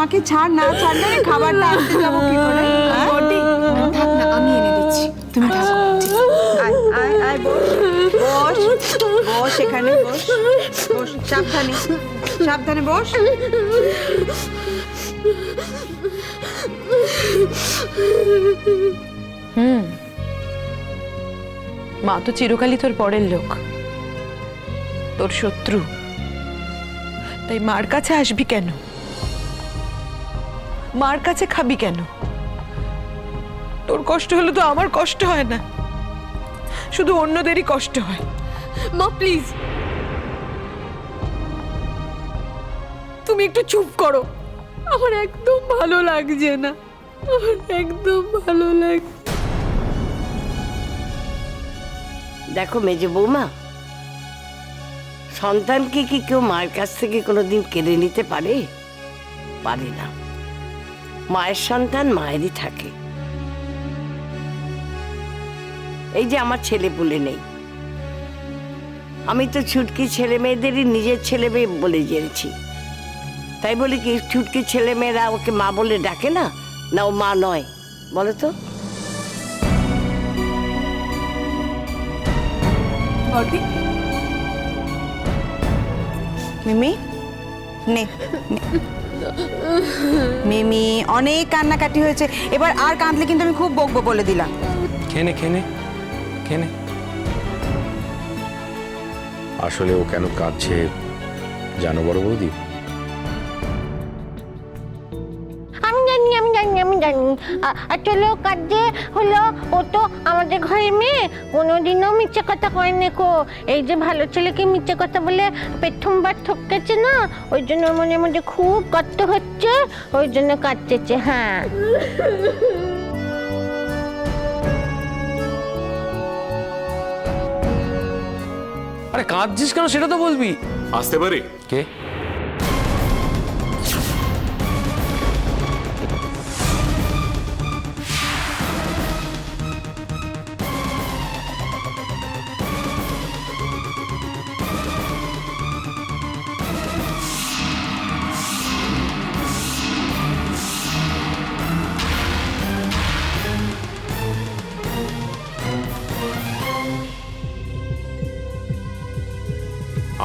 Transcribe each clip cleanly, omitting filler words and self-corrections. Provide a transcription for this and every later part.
আমাকে ছাড়, না ছাড়লে আমি খাবারটা আনতে যাবো কি করে? বড়দি থাক না, আমি এনে দিচ্ছি, তুমি থাকো। আয় আয় আয়, বস বস বস, এখানে বস বস, সাবধানে সাবধানে বস। মা তো চিরকালই তোর পরের লোক, তোর শত্রু। তাই মার কাছে আসবি কেন? মার কাছে খাবি কেন? তোর কষ্ট হলে তো আমার কষ্ট হয় না, শুধু অন্যদেরই কষ্ট হয়। মা প্লিজ, তুমি একটু চুপ করো। আমার একদম ভালো লাগছে না, আমার একদম ভালো লাগছে। দেখো মেজে বৌমা, সন্তানকে কি কেউ মায়ের কাছ থেকে কোনোদিন কেড়ে নিতে পারে? পারে না। মায়ের সন্তান মায়েরই থাকে। এই যে আমার ছেলে পুলে নেই, আমি তো ছুটকি ছেলে মেয়েদেরই নিজের ছেলে মেয়ে বলে জেনেছি। তাই বলি কি ছুটকি ছেলে মেয়েরা ওকে মা বলে ডাকে না? না ও মা নয়, বলো তো? বড়দি, মিমি নে নে। মিমি, অনেক কান্নাকাটি হয়েছে, এবার আর কাঁদলে কিন্তু আমি খুব বকবো বলে দিলাম। খেনে খেনে খেনে। আসলে ও কেন কাঁদছে জানো বড় বৌদি? আমি জানি আসলে ও কাঁদছে হলো, ও তো আমাদের ঘরের মেয়ে, কোনোদিনও মিথ্যে কথা কয়নি কো। এই যে ভালো ছেলেকে মিথ্যে কথা বলে প্রথমবার ঠকেছে না, ওই জন্য ওর মনের মধ্যে খুব কষ্ট হচ্ছে, ওই জন্য কাঁদতেছে। হ্যাঁ, আরে কাঁদছিস কেন সেটা তো বলবি। আসতে পারি? কে?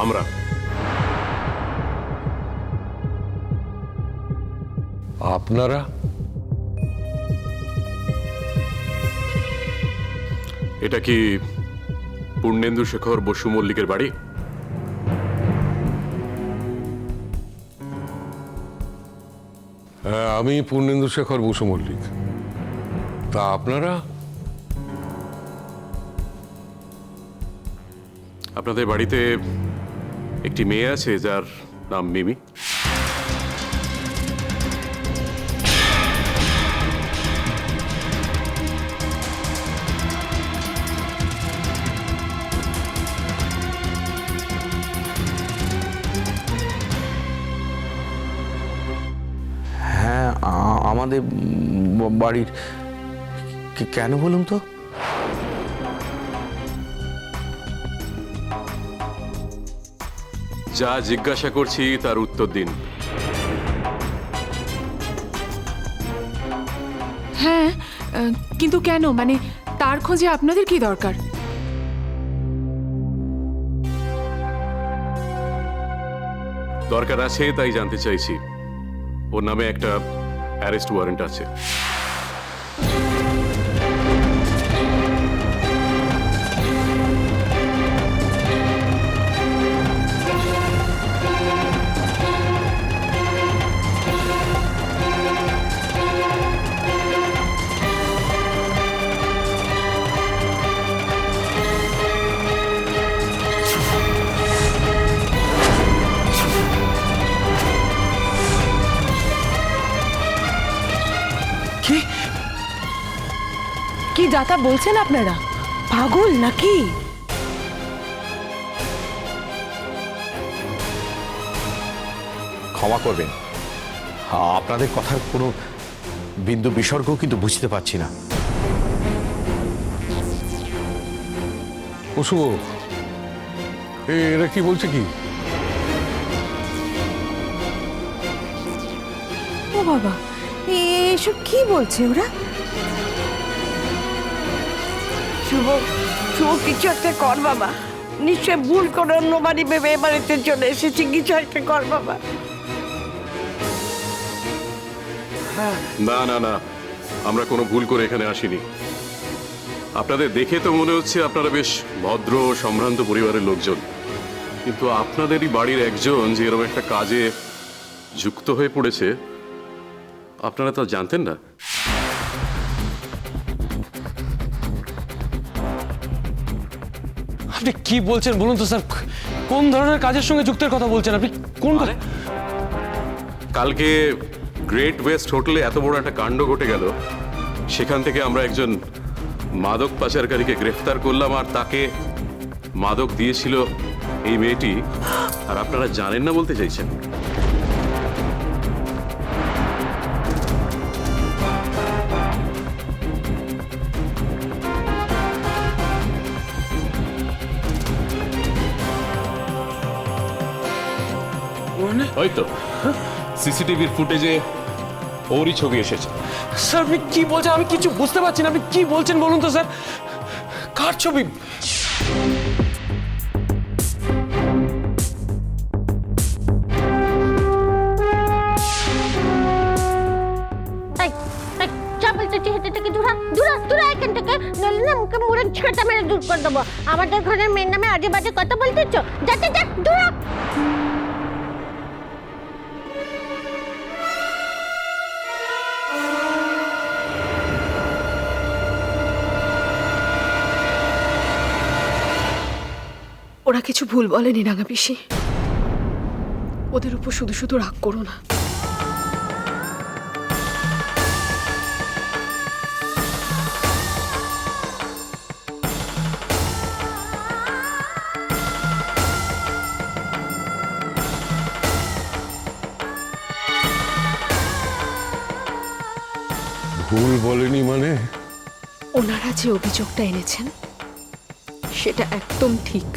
আমরা আপনারা? এটা কি পূর্ণেন্দু শেখর বসু মল্লিকের বাড়ি? হ্যাঁ, আমি পূর্ণেন্দু শেখর বসু মল্লিক। তা আপনারা? আপনাদের বাড়িতে একটি মেয়ে আছে যার নাম মিমি। হ্যাঁ, আমাদের বাড়ির। কেন বলুন তো? যা জিজ্ঞাসা করছি তার উত্তর দিন। হ্যাঁ, কিন্তু কেন, মানে তার খোঁজে আপনাদের কি দরকার? দরকার আছে তাই জানতে চাইছি। ওর নামে একটা অ্যারেস্ট ওয়ারেন্ট আছে। কি যাতা বলছেন আপনারা? পাগল নাকি? ক্ষমা করবেন, আপনাদের কথার কোনো বিন্দু বিসর্গ কিন্তু বুঝতে পারছি না। বসু, এরা কি বলছে কি? বাবা, এসব কি বলছে ওরা? শুভ, শুভ কিছু একটা কর বাবা। নিশ্চয় ভুল করে অন্য বাড়ি ভেবে এ বাড়িতে চলে এসেছি, কিছু একটা কর বাবা। না না না, আমরা কোনো ভুল করে এখানে আসিনি। আপনাদের দেখে তো মনে হচ্ছে আপনারা বেশ ভদ্র সম্ভ্রান্ত পরিবারের লোকজন, কিন্তু আপনাদেরই বাড়ির একজন যে এরকম একটা কাজে যুক্ত হয়ে পড়েছে আপনারা তো জানতেন না। আপনি কি বলছেন বলুন তো স্যার, কোন ধরনের কাজের সঙ্গে যুক্তের কথা বলছেন আপনি? কোন কালকে গ্রেট ওয়েস্ট হোটেলে এত বড় একটা কাণ্ড ঘটে গেল, সেখান থেকে আমরা একজন মাদক পাচারকারীকে গ্রেফতার করলাম, আর তাকে মাদক দিয়েছিল এই মেয়েটি, আর আপনারা জানেন না বলতে চাইছেন? ওই তো সিসিটিভির ফুটেজে ওরই ছবি এসেছে। স্যার আপনি কি বলছেন? আমি কিছু বুঝতে পারছি না, আপনি কি বলছেন বলুন তো স্যার। কার ছবি? এই, এই, যা বলতেছি হেঁটে থেকে দূরা দূরা দূরা এখান থেকে, নইলে না মুখে মুড়ে ছেঁটা মেরে দূর করে দেবো। আমাদের ঘরের মেয়ের নামে আজে বাজে কথা বলতেছ, যাতে যা দূরা। ওরা কিছু ভুল বলেনি রাঙা পিসি, ওদের উপর শুধু শুধু রাগ করো না। ভুল বলেনি মানে? ওনারা যে অভিযোগটা এনেছেন সেটা একদম ঠিক।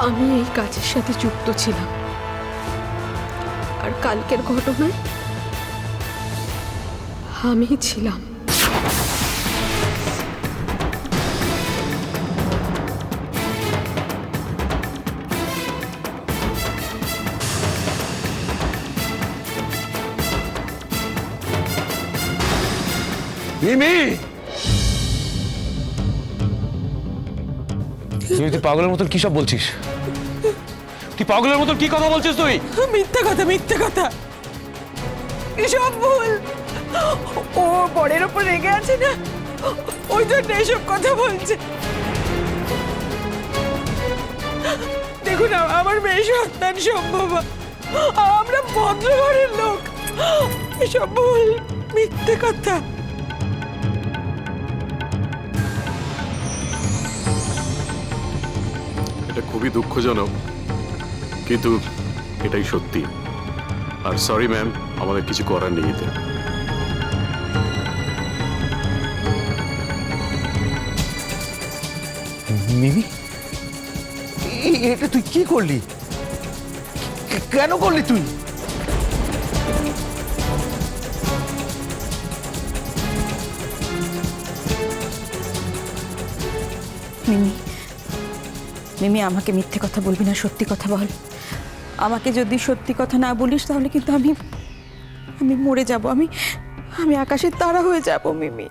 আমি এই কাজের সাথে যুক্ত ছিলাম, আর কালকের ঘটনায় আমি ছিলাম। মিমি, তুই পাগলের মতন কি সব বলছিস? তুই পাগলের মতন কি কথা বলছিস তুই? মিথ্যে কথা, মিথ্যে কথা, এসব ভুল। ও বরের ওপর রেগে আছে না, ওই জন্য এসব কথা বলছে। দেখুন আমার মেয়ে সন্তান সম্ভব, আমরা ভদ্র ঘরের লোক, এসব ভুল, মিথ্যে কথা। এটা খুবই দুঃখজনক, কিন্তু এটাই সত্যি। আর সরি ম্যাম, আমাদের কিছু করার নেই এতে। মিমি, এটা তুই কি করলি? কেন করলি তুই? মিমি, মিমি আমাকে মিথ্যে কথা বলবি না, সত্যি কথা বল। আমাকে যদি সত্যি কথা না বলিস তাহলে কিন্তু আমি মরে যাব, আমি আকাশের তারা হয়ে যাব মিমি।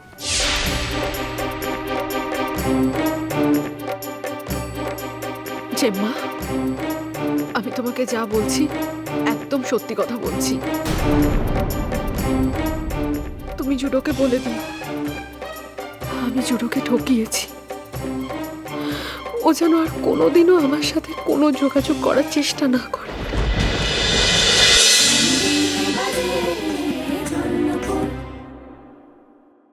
জেম্মা, আমি তোমাকে যা বলছি একদম সত্যি কথা বলছি। তুমি জুডোকে বলে দিও আমি জুডোকে ঠকিয়েছি। ও যেন আর কোনোদিনও আমার সাথে কোনো যোগাযোগ করার চেষ্টা না করে।